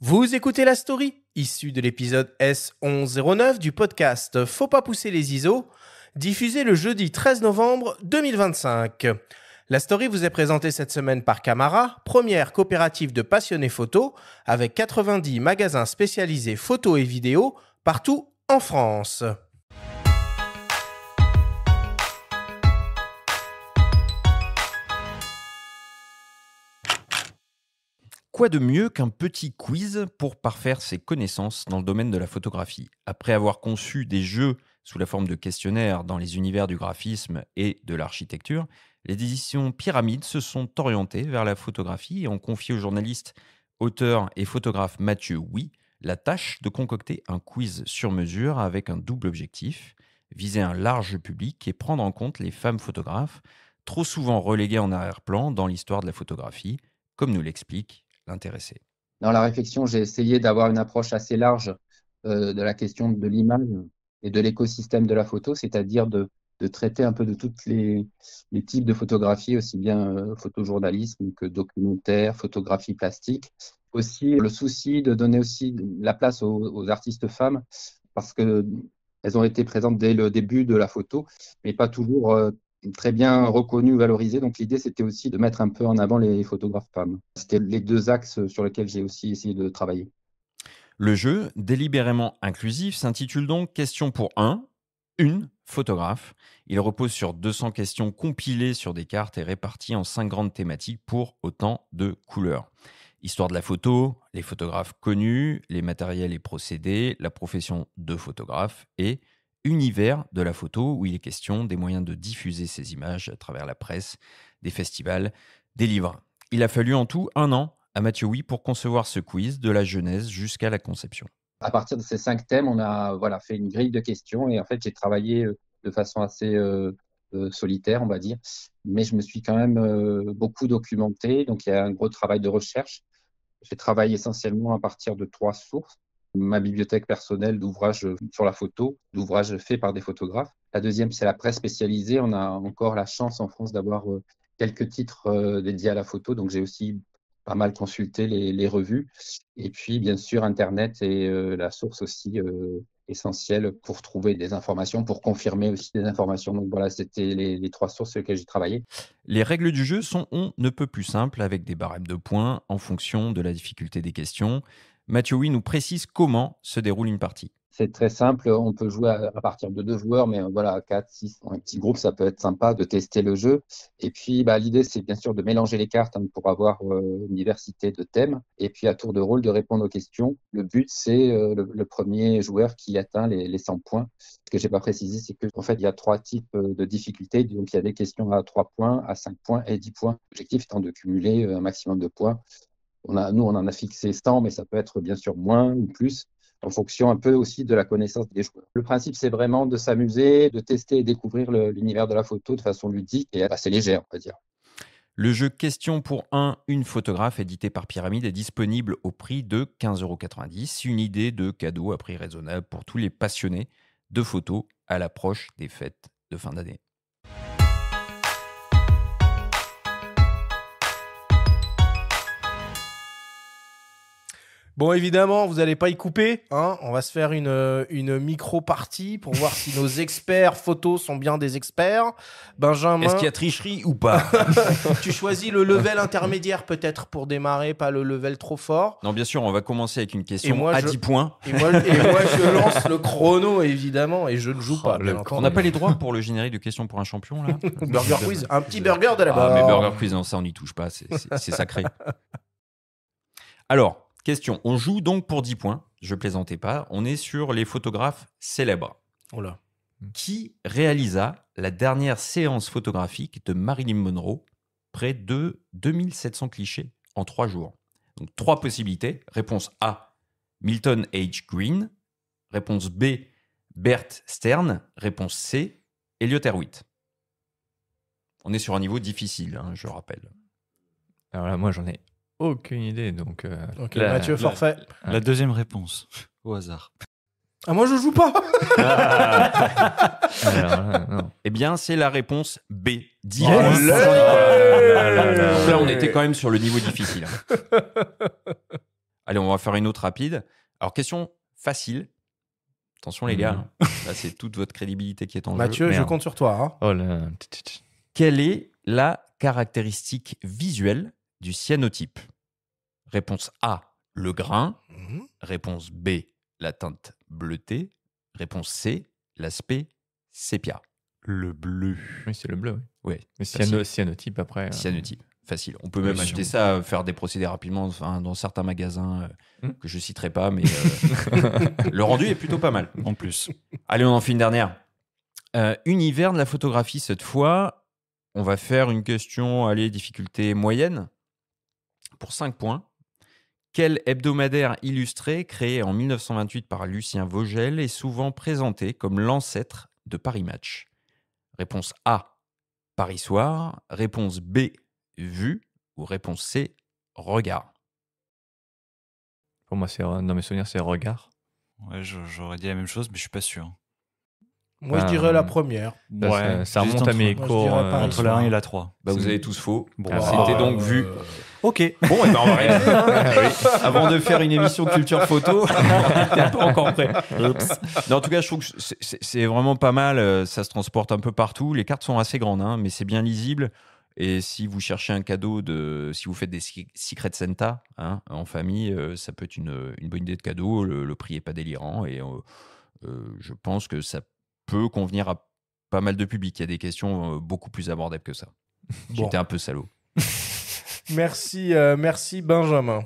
Vous écoutez La Story, issue de l'épisode S1109 du podcast Faut pas pousser les ISO, diffusé le jeudi 13 novembre 2025. La Story vous est présentée cette semaine par Camara, première coopérative de passionnés photo, avec 90 magasins spécialisés photo et vidéo partout en France. Quoi de mieux qu'un petit quiz pour parfaire ses connaissances dans le domaine de la photographie? Après avoir conçu des jeux sous la forme de questionnaires dans les univers du graphisme et de l'architecture, les éditions Pyramide se sont orientées vers la photographie et ont confié au journaliste, auteur et photographe Mathieu Huy la tâche de concocter un quiz sur mesure avec un double objectif, viser un large public et prendre en compte les femmes photographes, trop souvent reléguées en arrière-plan dans l'histoire de la photographie, comme nous l'explique l'intéressé. Dans la réflexion, j'ai essayé d'avoir une approche assez large de la question de l'image et de l'écosystème de la photo, c'est-à-dire de traiter un peu de tous les types de photographie, aussi bien photojournalisme que documentaire, photographie plastique. Aussi, le souci de donner aussi la place aux artistes femmes, parce qu'elles ont été présentes dès le début de la photo, mais pas toujours très bien reconnues, valorisées. Donc l'idée, c'était aussi de mettre un peu en avant les photographes femmes. C'était les deux axes sur lesquels j'ai aussi essayé de travailler. Le jeu, délibérément inclusif, s'intitule donc Question pour une photographe. Il repose sur 200 questions compilées sur des cartes et réparties en 5 grandes thématiques pour autant de couleurs. Histoire de la photo, les photographes connus, les matériels et procédés, la profession de photographe et univers de la photo où il est question des moyens de diffuser ces images à travers la presse, des festivals, des livres. Il a fallu en tout 1 an à Mathieu Huy pour concevoir ce quiz de la genèse jusqu'à la conception. À partir de ces 5 thèmes, on a fait une grille de questions et en fait, j'ai travaillé de façon assez solitaire, on va dire, mais je me suis quand même beaucoup documenté, donc il y a un gros travail de recherche. J'ai travaillé essentiellement à partir de 3 sources. Ma bibliothèque personnelle d'ouvrages sur la photo, d'ouvrages faits par des photographes. La deuxième, c'est la presse spécialisée. On a encore la chance en France d'avoir quelques titres dédiés à la photo, donc j'ai aussi pas mal consulté les revues. Et puis, bien sûr, Internet est la source aussi essentielle pour trouver des informations, pour confirmer aussi des informations. Donc voilà, c'était les 3 sources sur lesquelles j'ai travaillé. Les règles du jeu sont on ne peut plus simples avec des barèmes de points en fonction de la difficulté des questions. Mathieu Huy nous précise comment se déroule une partie. C'est très simple, on peut jouer à partir de 2 joueurs, mais voilà, 4, 6, un petit groupe, ça peut être sympa de tester le jeu. Et puis, l'idée, c'est bien sûr de mélanger les cartes pour avoir une diversité de thèmes. Et puis, à tour de rôle, de répondre aux questions. Le but, c'est le premier joueur qui atteint les 100 points. Ce que je n'ai pas précisé, c'est qu'en fait, il y a 3 types de difficultés. Donc, il y a des questions à 3 points, à 5 points et 10 points. L'objectif étant de cumuler un maximum de points. Nous, on en a fixé 100, mais ça peut être bien sûr moins ou plus, en fonction un peu aussi de la connaissance des joueurs. Le principe, c'est vraiment de s'amuser, de tester et découvrir l'univers de la photo de façon ludique et assez légère, on va dire. Le jeu Question pour une photographe édité par Pyramide est disponible au prix de 15,90 €. Une idée de cadeau à prix raisonnable pour tous les passionnés de photos à l'approche des fêtes de fin d'année. Bon, évidemment, vous n'allez pas y couper, hein. On va se faire une micro-partie pour voir si nos experts photos sont bien des experts. Benjamin, Est-ce qu'il y a tricherie ou pas? tu choisis le level intermédiaire peut-être pour démarrer, pas le level trop fort. Non, bien sûr, on va commencer avec une question moi, à 10 points. Et moi, je lance le chrono, évidemment, et je ne joue pas. Bien entendu. On n'a pas les droits pour le générique de Question pour un champion, là? Burger quiz, un petit burger de la Ah, mais Burger Quiz, non, ça, on n'y touche pas, c'est sacré. Alors, question, on joue donc pour 10 points, je plaisantais pas, on est sur les photographes célèbres. Oh là. Qui réalisa la dernière séance photographique de Marilyn Monroe, près de 2700 clichés en 3 jours? Donc 3 possibilités. Réponse A, Milton H. Green. Réponse B, Bert Stern. Réponse C, Elliot Erwitt. On est sur un niveau difficile, hein, je rappelle. Alors là, moi, j'en ai aucune idée. Donc, Ok, Mathieu, forfait. La deuxième réponse, au hasard. Ah, moi, je joue pas. Alors, non. Eh bien, c'est la réponse B. 10 Yes. points. Là, Donc là, on était quand même sur le niveau difficile. Allez, on va faire une autre rapide. Alors, question facile. Attention, les gars. Là, c'est toute votre crédibilité qui est en jeu. Mathieu, je Merde. compte sur toi. Hein. Oh là. Quelle est la caractéristique visuelle du cyanotype? Réponse A, le grain. Mhm. Réponse B, la teinte bleutée. Réponse C, l'aspect sépia. Le bleu. Oui, c'est le bleu. Oui. Ouais, Mais facile. cyanotype après. Cyanotype, facile. On peut Oui, même bah, acheter ça, faire des procédés rapidement dans certains magasins que je citerai pas, mais le rendu est plutôt pas mal. En plus. Allez, on en fait une dernière. Univers de la photographie cette fois. On va faire une question, allez, difficulté moyenne pour 5 points. Quel hebdomadaire illustré créé en 1928 par Lucien Vogel est souvent présenté comme l'ancêtre de Paris Match? Réponse A, Paris Soir. Réponse B, Vue. Ou réponse C, Regard. Pour moi, dans mes souvenirs, c'est regard. Ouais, j'aurais dit la même chose, mais je suis pas sûr. Moi, je Ah, dirais la première. Ça juste remonte à mes Moi, je cours. dirais Paris Entre la 1 et la 3. Bah, vous avez tous faux. Bon, Ah, C'était donc Vue. Ok. Bon, et ben on va arrêter. Hein. Avant de faire une émission culture photo, t'es pas encore prêt. Non, en tout cas, je trouve que c'est vraiment pas mal. Ça se transporte un peu partout. Les cartes sont assez grandes, hein, mais c'est bien lisible. Et si vous cherchez un cadeau, si vous faites des Secret Santa en famille, ça peut être une bonne idée de cadeau. Le prix est pas délirant et je pense que ça peut convenir à pas mal de public. Il y a des questions beaucoup plus abordables que ça. Bon. J'étais un peu salaud. Merci Benjamin.